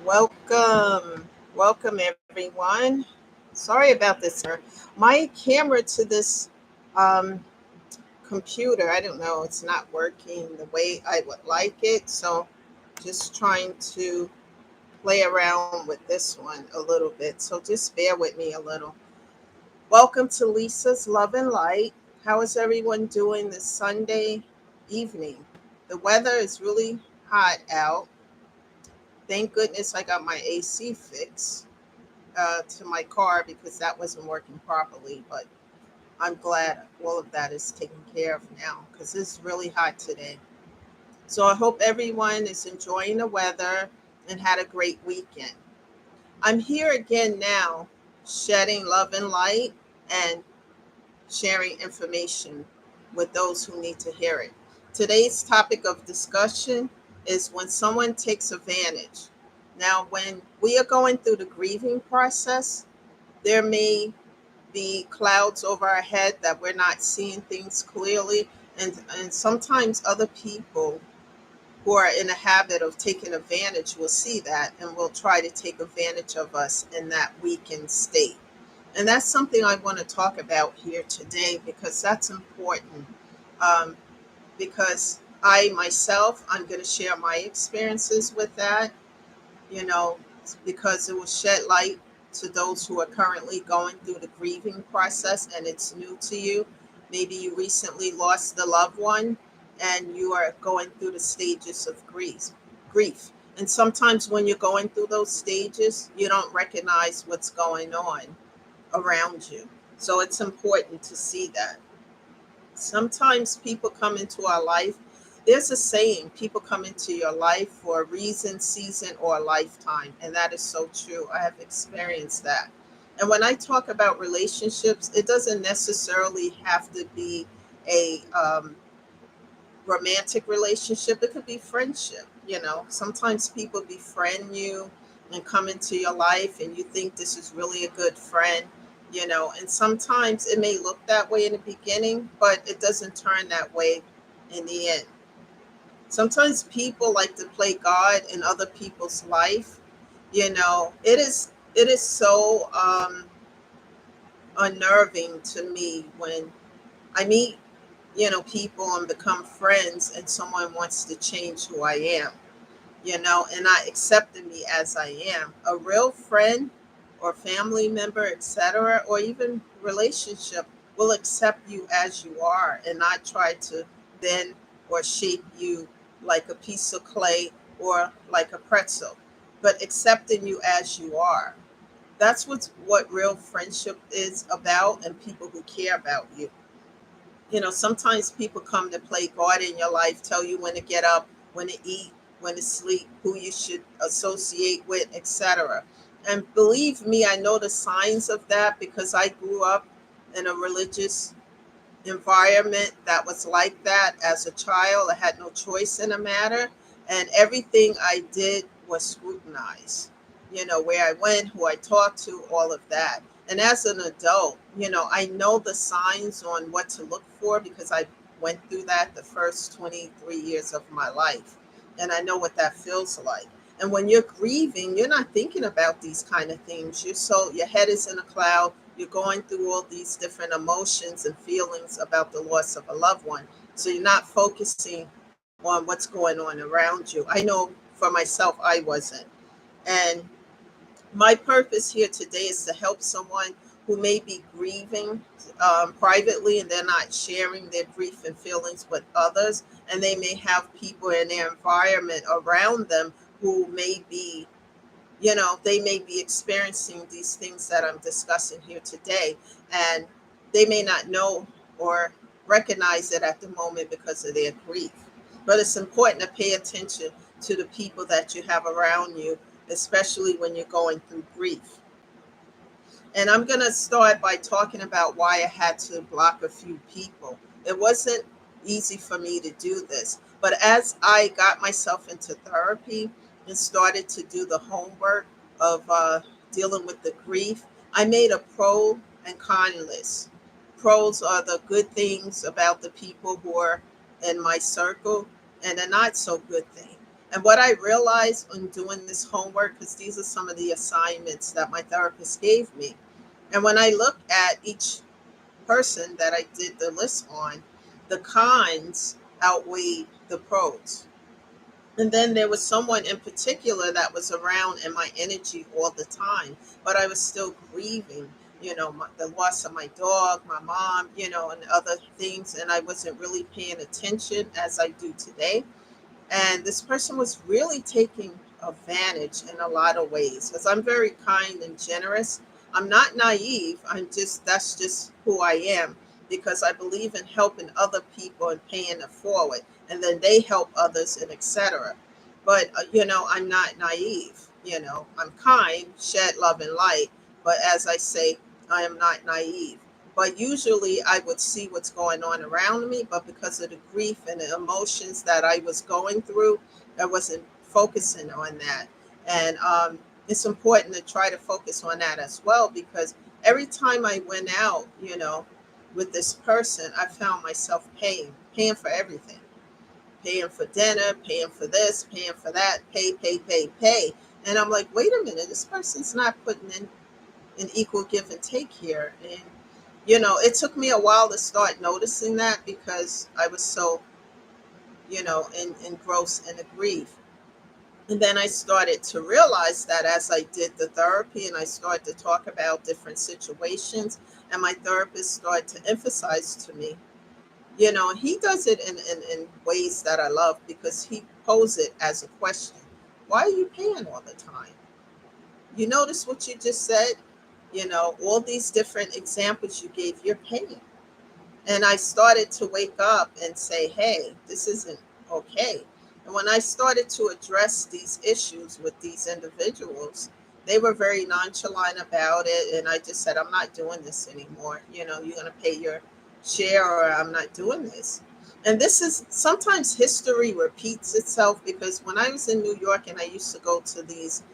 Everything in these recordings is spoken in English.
Welcome everyone. Sorry about this. My camera to this um, computer, I don't know, it's not working the way I would like it. So just trying to play around with this one a little bit. So just bear with me a little. Welcome to Lisa's Love and Light. How is everyone doing this Sunday evening? The weather is really hot out. Thank goodness I got my AC fixed to my car because that wasn't working properly. But I'm glad all of that is taken care of now because it's really hot today. So I hope everyone is enjoying the weather and had a great weekend. I'm here again now, shedding love and light and sharing information with those who need to hear it. Today's topic of discussion is when someone takes advantage. Now, when we are going through the grieving process, there may be clouds over our head that we're not seeing things clearly. And sometimes other people who are in a habit of taking advantage will see that and will try to take advantage of us in that weakened state. And that's something I want to talk about here today because that's important. Um, because I myself, I'm going to share my experiences with that, you know, because it will shed light to those who are currently going through the grieving process and it's new to you. Maybe you recently lost a loved one and you are going through the stages of grief. And sometimes when you're going through those stages, you don't recognize what's going on around you. So it's important to see that. Sometimes people come into our life. There's a saying, people come into your life for a reason, season, or a lifetime. And that is so true. I have experienced that. And when I talk about relationships, it doesn't necessarily have to be a romantic relationship. It could be friendship. Sometimes people befriend you and come into your life and you think this is really a good friend, and sometimes it may look that way in the beginning, but it doesn't turn that way in the end. Sometimes people like to play God in other people's life. It is so unnerving to me when I meet people and become friends and someone wants to change who I am, and not accepting me as I am. A real friend or family member, etc., or even relationship will accept you as you are and not try to bend or shape you like a piece of clay or like a pretzel, but accepting you as you are. That's what real friendship is about, and people who care about you. Sometimes people come to play God in your life, tell you when to get up, when to eat, when to sleep, who you should associate with, etc. And believe me, I know the signs of that because I grew up in a religious environment that was like that as a child. I had no choice in the matter, and everything I did was scrutinized. Where I went, who I talked to, all of that. And as an adult, I know the signs on what to look for because I went through that the first 23 years of my life. And I know what that feels like. And when you're grieving, you're not thinking about these kind of things. Your head is in a cloud. You're going through all these different emotions and feelings about the loss of a loved one. So you're not focusing on what's going on around you. I know for myself, I wasn't. And my purpose here today is to help someone who may be grieving privately and they're not sharing their grief and feelings with others. And they may have people in their environment around them who may be, they may be experiencing these things that I'm discussing here today. And they may not know or recognize it at the moment because of their grief. But it's important to pay attention to the people that you have around you, especially when you're going through grief. And I'm going to start by talking about why I had to block a few people. It wasn't easy for me to do this, but as I got myself into therapy and started to do the homework of dealing with the grief, I made a pro and con list. Pros are the good things about the people who are in my circle, and the not so good thing. And what I realized in doing this homework, because these are some of the assignments that my therapist gave me, and when I look at each person that I did the list on, the cons outweighed the pros. And then there was someone in particular that was around in my energy all the time, but I was still grieving, the loss of my dog, my mom, and other things. And I wasn't really paying attention as I do today. And this person was really taking advantage in a lot of ways because I'm very kind and generous. I'm not naive. That's just who I am because I believe in helping other people and paying it forward. And then they help others and etc. But, I'm not naive. I'm kind, shed love and light. But as I say, I am not naive. But usually I would see what's going on around me, but because of the grief and the emotions that I was going through, I wasn't focusing on that. And it's important to try to focus on that as well, because every time I went out, with this person, I found myself paying for everything, paying for dinner, paying for this, paying for that, pay. And I'm like, wait a minute, this person's not putting in an equal give and take here. And it took me a while to start noticing that because I was so, engrossed in the grief. And then I started to realize that as I did the therapy and I started to talk about different situations, and my therapist started to emphasize to me, and he does it in ways that I love because he posed it as a question. Why are you paying all the time? You notice what you just said? All these different examples you gave, you're paying. And I started to wake up and say, hey, this isn't okay. And when I started to address these issues with these individuals, they were very nonchalant about it. And I just said, I'm not doing this anymore. You're going to pay your share or I'm not doing this. And this is sometimes history repeats itself because when I was in New York and I used to go to these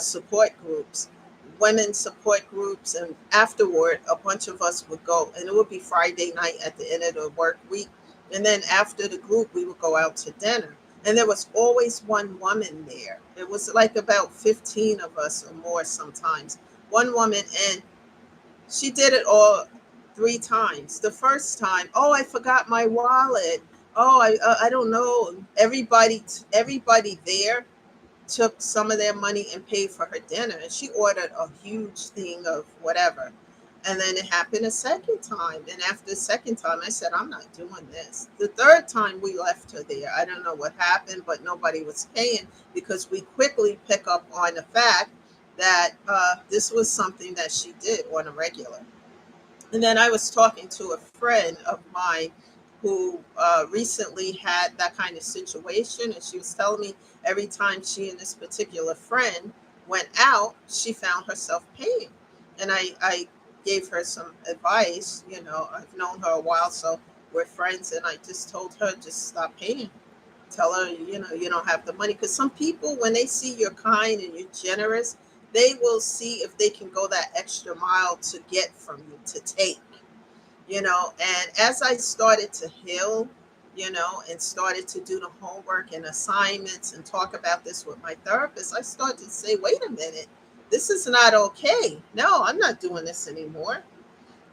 support groups, women support groups, and afterward a bunch of us would go, and it would be Friday night at the end of the work week, and then after the group we would go out to dinner, and there was always one woman there. It was like about 15 of us or more sometimes, one woman, and she did it all 3 times. The first time, oh, I forgot my wallet. Oh, I don't know. Everybody there took some of their money and paid for her dinner. And she ordered a huge thing of whatever. And then it happened a second time. And after the second time, I said, I'm not doing this. The third time we left her there. I don't know what happened, but nobody was paying because we quickly pick up on the fact that this was something that she did on a regular. And then I was talking to a friend of mine who recently had that kind of situation. And she was telling me every time she and this particular friend went out, she found herself paying. And I gave her some advice. I've known her a while, so we're friends. And I just told her, just stop paying. Tell her, you don't have the money. Because some people, when they see you're kind and you're generous, they will see if they can go that extra mile to get from you, to take, And as I started to heal, and started to do the homework and assignments and talk about this with my therapist, I started to say, wait a minute, this is not okay. No, I'm not doing this anymore.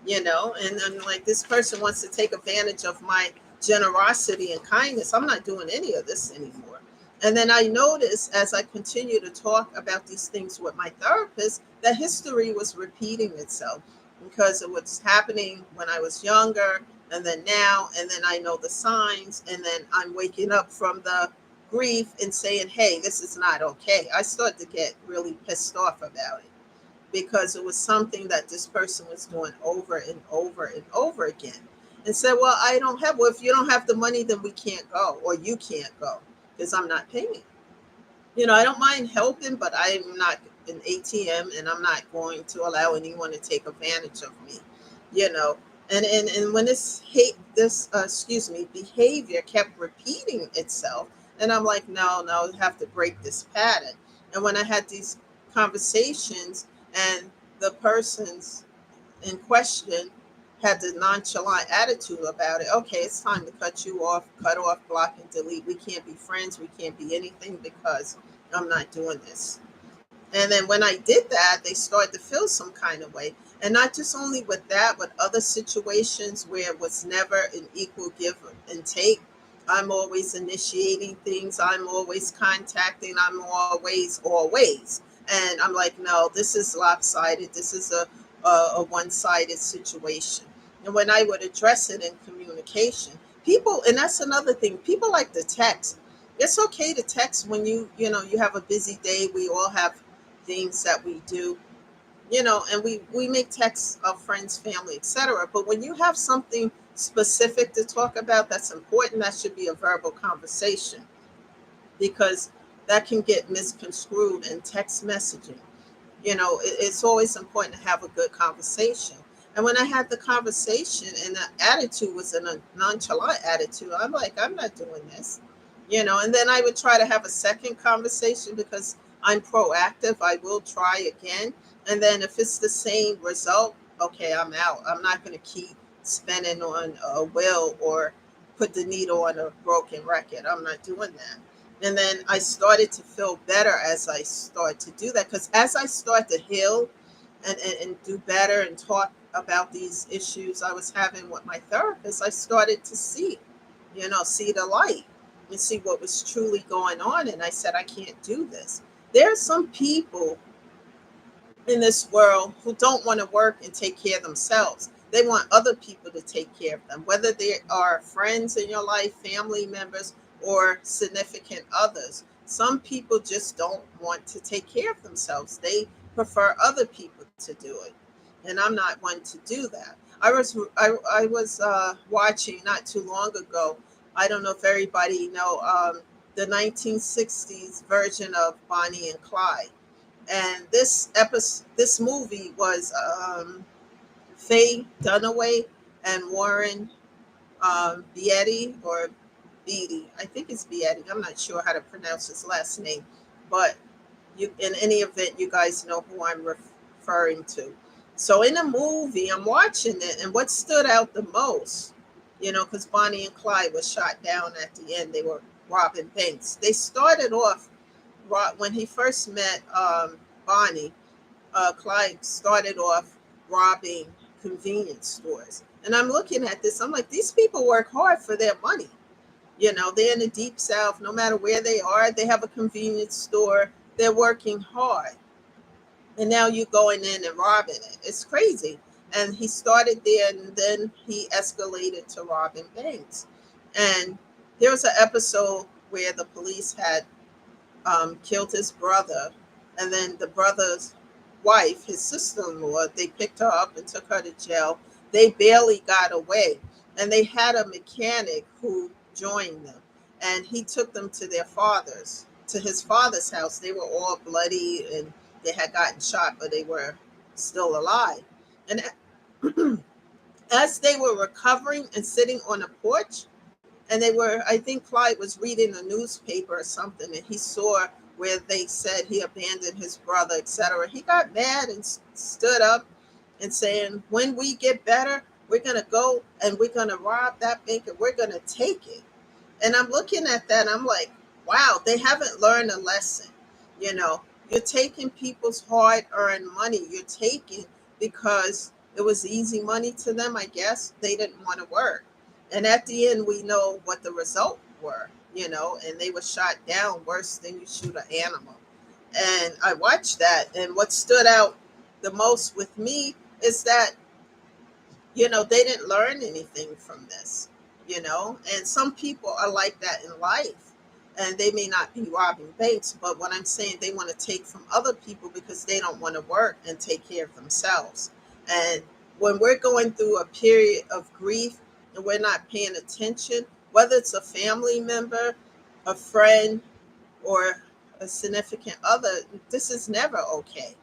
And I'm like, this person wants to take advantage of my generosity and kindness. I'm not doing any of this anymore. And then I noticed as I continue to talk about these things with my therapist that history was repeating itself because it was happening when I was younger and then now, and then I know the signs, and then I'm waking up from the grief and saying, hey, this is not okay. I started to get really pissed off about it because it was something that this person was doing over and over and over again. And said, well, well, if you don't have the money, then we can't go, or you can't go because I'm not paying. I don't mind helping, but I'm not an ATM and I'm not going to allow anyone to take advantage of me, you know. And when behavior kept repeating itself, and I'm like, no, I have to break this pattern. And when I had these conversations and the persons in question had the nonchalant attitude about it. Okay, it's time to cut you off, cut off, block, and delete. We can't be friends. We can't be anything because I'm not doing this. And then when I did that, they started to feel some kind of way. And not just only with that, but other situations where it was never an equal give and take. I'm always initiating things. I'm always contacting. I'm always. And I'm like, no, this is lopsided. This is a one sided situation. And when I would address it in communication, people, and that's another thing, people like to text. It's okay to text when you have a busy day. We all have things that we do, and we make texts of friends, family, etc. But when you have something specific to talk about that's important, that should be a verbal conversation, because that can get misconstrued in text messaging. It's always important to have a good conversation. And when I had the conversation and the attitude was in a nonchalant attitude, I'm like, I'm not doing this. And then I would try to have a second conversation because I'm proactive. I will try again. And then if it's the same result, okay, I'm out. I'm not going to keep spinning on a wheel or put the needle on a broken record. I'm not doing that. And then I started to feel better as I started to do that, because as I start to heal and do better and talk about these issues I was having with my therapist, I started to see the light and see what was truly going on. And I said, I can't do this. There are some people in this world who don't want to work and take care of themselves. They want other people to take care of them, whether they are friends in your life, family members, or significant others. Some people just don't want to take care of themselves. They prefer other people to do it. And I'm not one to do that. I was watching not too long ago. I don't know if everybody know the 1960s version of Bonnie and Clyde. And this movie was Faye Dunaway and Warren Beatty, or Beatty. I think it's Beatty. I'm not sure how to pronounce his last name, but in any event, you guys know who I'm referring to. So in the movie, I'm watching it, and what stood out the most, because Bonnie and Clyde was shot down at the end. They were robbing banks. They started off when he first met Bonnie. Clyde started off robbing convenience stores. And I'm looking at this, I'm like, these people work hard for their money. They're in the deep south, no matter where they are, they have a convenience store, they're working hard. And now you're going in and robbing it. It's crazy. And he started there, and then he escalated to robbing banks. And there was an episode where the police had killed his brother, and then the brother's wife, his sister-in-law, they picked her up and took her to jail. They barely got away, and they had a mechanic who joined them, and he took them to his father's house. They were all bloody and they had gotten shot, but they were still alive. And as they were recovering and sitting on a porch, and I think Clyde was reading a newspaper or something, and he saw where they said he abandoned his brother, etc. He got mad and stood up and saying, when we get better, we're going to go and we're going to rob that bank and we're going to take it. And I'm looking at that and I'm like, wow, they haven't learned a lesson. You know, you're taking people's hard earned money. You're taking because it was easy money to them, I guess. They didn't want to work. And at the end, we know what the result were, and they were shot down worse than you shoot an animal. And I watched that. And what stood out the most with me is that, they didn't learn anything from this. And some people are like that in life. And they may not be robbing banks, but what I'm saying, they want to take from other people because they don't want to work and take care of themselves. And when we're going through a period of grief and we're not paying attention, whether it's a family member, a friend, or a significant other, this is never okay.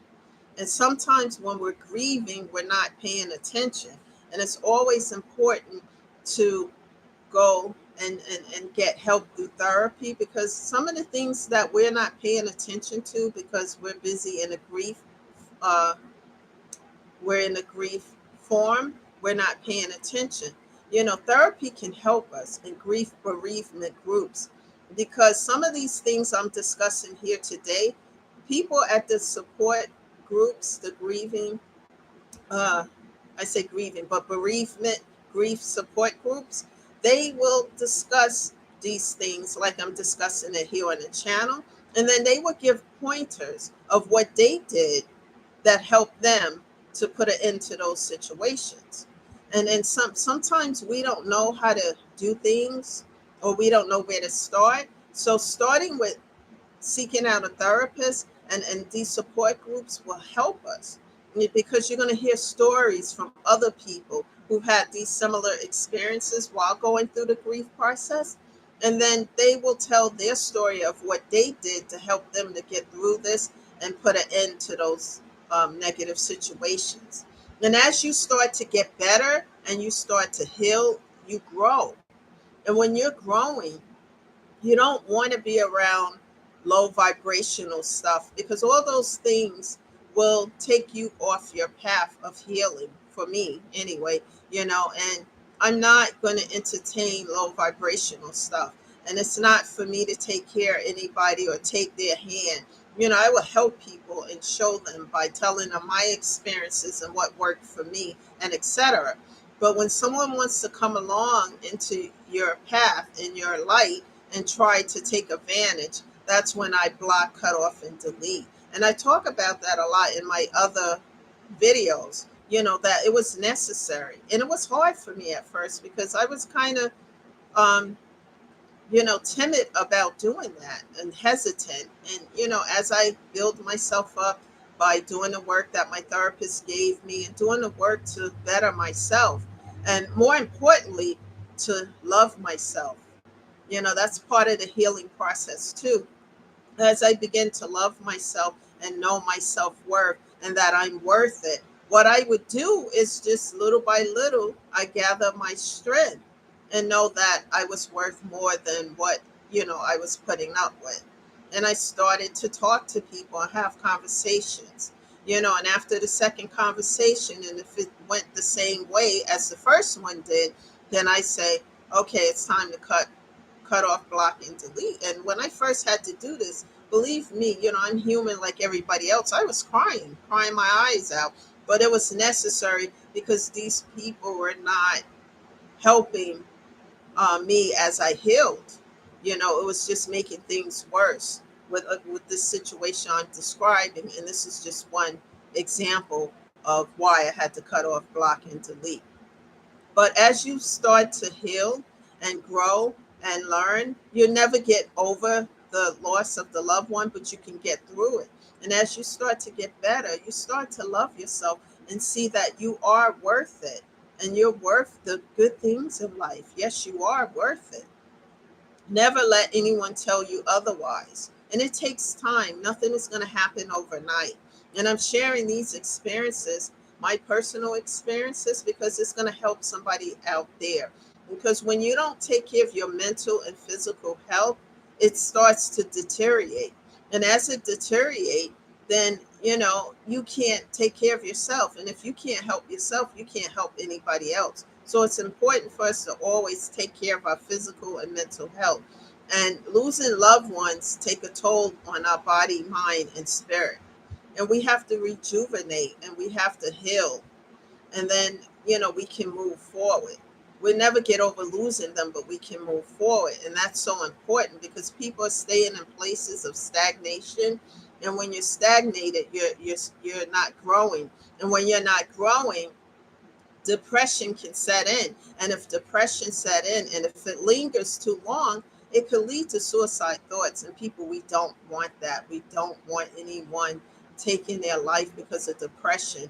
And sometimes when we're grieving, we're not paying attention. And it's always important to go and get help through therapy, because some of the things that we're not paying attention to because we're busy in a grief, we're in a grief form, we're not paying attention. Therapy can help us in grief bereavement groups, because some of these things I'm discussing here today, people at the support groups, the grieving, uh, I say grieving, but bereavement grief support groups, they will discuss these things like I'm discussing it here on the channel. And then they will give pointers of what they did that helped them to put an end to those situations. And sometimes we don't know how to do things, or we don't know where to start. So starting with seeking out a therapist and these support groups will help us, because you're going to hear stories from other people who've had these similar experiences while going through the grief process. And then they will tell their story of what they did to help them to get through this and put an end to those negative situations. And as you start to get better and you start to heal, you grow. And when you're growing, you don't want to be around low vibrational stuff, because all those things will take you off your path of healing, for me anyway. And I'm not going to entertain low vibrational stuff, and it's not for me to take care of anybody or take their hand. I will help people and show them by telling them my experiences and what worked for me, and etc. But when someone wants to come along into your path in your light and try to take advantage, that's when I block, cut off, and delete. And I talk about that a lot in my other videos, that it was necessary. And it was hard for me at first, because I was kind of, um, timid about doing that and hesitant. And, as I build myself up by doing the work that my therapist gave me and doing the work to better myself, and more importantly, to love myself, that's part of the healing process too. As I begin to love myself and know my self worth and that I'm worth it, what I would do is just little by little, I gather my strength and know that I was worth more than what, I was putting up with. And I started to talk to people and have conversations, and after the second conversation, and if it went the same way as the first one did, then I say, okay, it's time to cut off, block, and delete. And when I first had to do this, believe me, I'm human like everybody else. I was crying my eyes out, but it was necessary, because these people were not helping me as I healed. It was just making things worse with this situation I'm describing. And this is just one example of why I had to cut off, block, and delete. But as you start to heal and grow and learn, you'll never get over the loss of the loved one, but you can get through it. And as you start to get better, you start to love yourself and see that you are worth it. And you're worth the good things in life. Yes, you are worth it. Never let anyone tell you otherwise. And it takes time. Nothing is going to happen overnight. And I'm sharing these experiences, my personal experiences, because it's going to help somebody out there. Because when you don't take care of your mental and physical health, it starts to deteriorate. And as it deteriorates, then, you can't take care of yourself. And if you can't help yourself, you can't help anybody else. So it's important for us to always take care of our physical and mental health. And losing loved ones take a toll on our body, mind, and spirit. And we have to rejuvenate and we have to heal. And then, we can move forward. We'll never get over losing them, but we can move forward. And that's so important, because people are staying in places of stagnation. And when you're stagnated, you're not growing. And when you're not growing, depression can set in. And if depression set in, and if it lingers too long, it could lead to suicide thoughts. And people, we don't want that. We don't want anyone taking their life because of depression,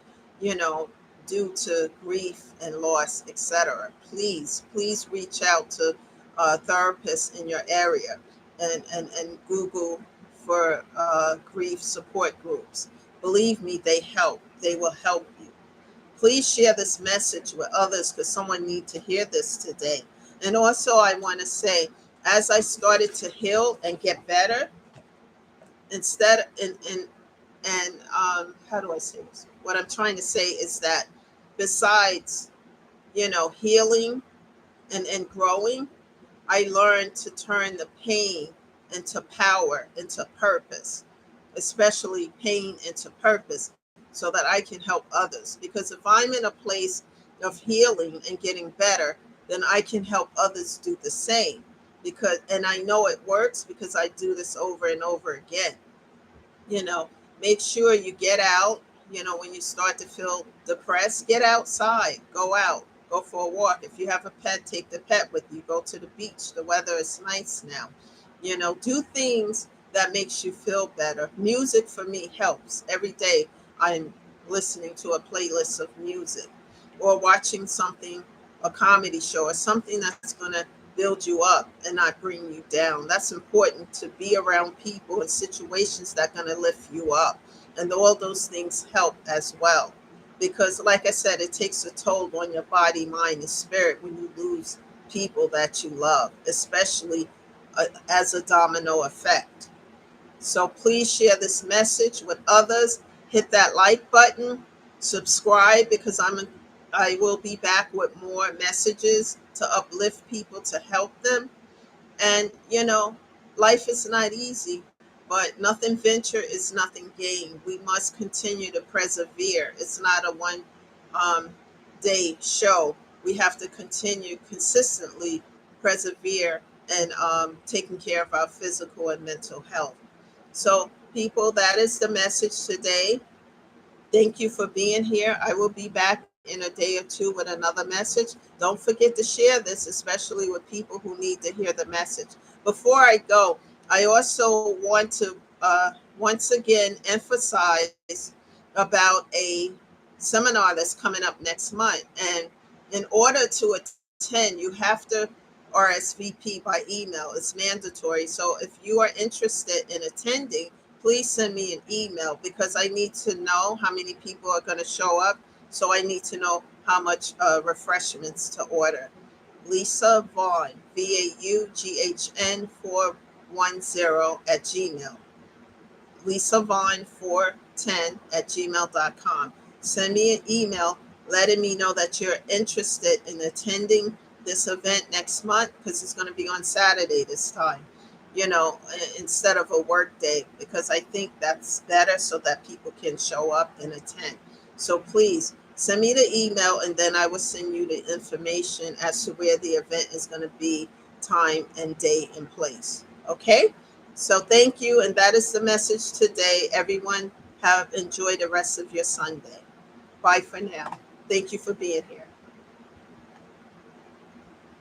due to grief and loss, etc. Please reach out to therapists in your area, and Google for grief support groups. Believe me, they help. They will help you. Please share this message with others, because someone needs to hear this today. And also, I want to say, as I started to heal and get better, instead and how do I say this? What I'm trying to say is that besides healing and growing, I learned to turn the pain into power, into purpose, especially pain into purpose, so that I can help others. Because if I'm in a place of healing and getting better, then I can help others do the same. And I know it works because I do this over and over again. you know Make sure you get out. When you start to feel depressed, get outside, go out, go for a walk. If you have a pet, take the pet with you, go to the beach. The weather is nice now. Do things that makes you feel better. Music for me helps. Every day I'm listening to a playlist of music, or watching something, a comedy show, or something that's going to build you up and not bring you down. That's important, to be around people and situations that are going to lift you up. And all those things help as well. Because, like I said, it takes a toll on your body, mind, and spirit when you lose people that you love, especially as a domino effect. So please share this message with others. Hit that like button, subscribe, because I will be back with more messages to uplift people, to help them. And life is not easy, but nothing venture is nothing gained. We must continue to persevere. It's not a one um, day show. We have to continue consistently persevere and taking care of our physical and mental health. So, people, that is the message today. Thank you for being here. I will be back in a day or two with another message. Don't forget to share this, especially with people who need to hear the message. Before I go, I also want to once again emphasize about a seminar that's coming up next month. And in order to attend, you have to RSVP by email. It's mandatory. So if you are interested in attending, please send me an email, because I need to know how many people are going to show up. So I need to know how much refreshments to order. Lisa Vaughn, VAUGHN 410 at Gmail. Lisa Vaughn 410 at gmail.com. Send me an email letting me know that you're interested in attending this event next month, because it's going to be on Saturday this time, instead of a work day, because I think that's better, so that people can show up and attend. So please send me the email, and then I will send you the information as to where the event is going to be, time and day and place. Okay? So thank you, and that is the message today. Everyone, have enjoyed the rest of your Sunday. Bye for now. Thank you for being here.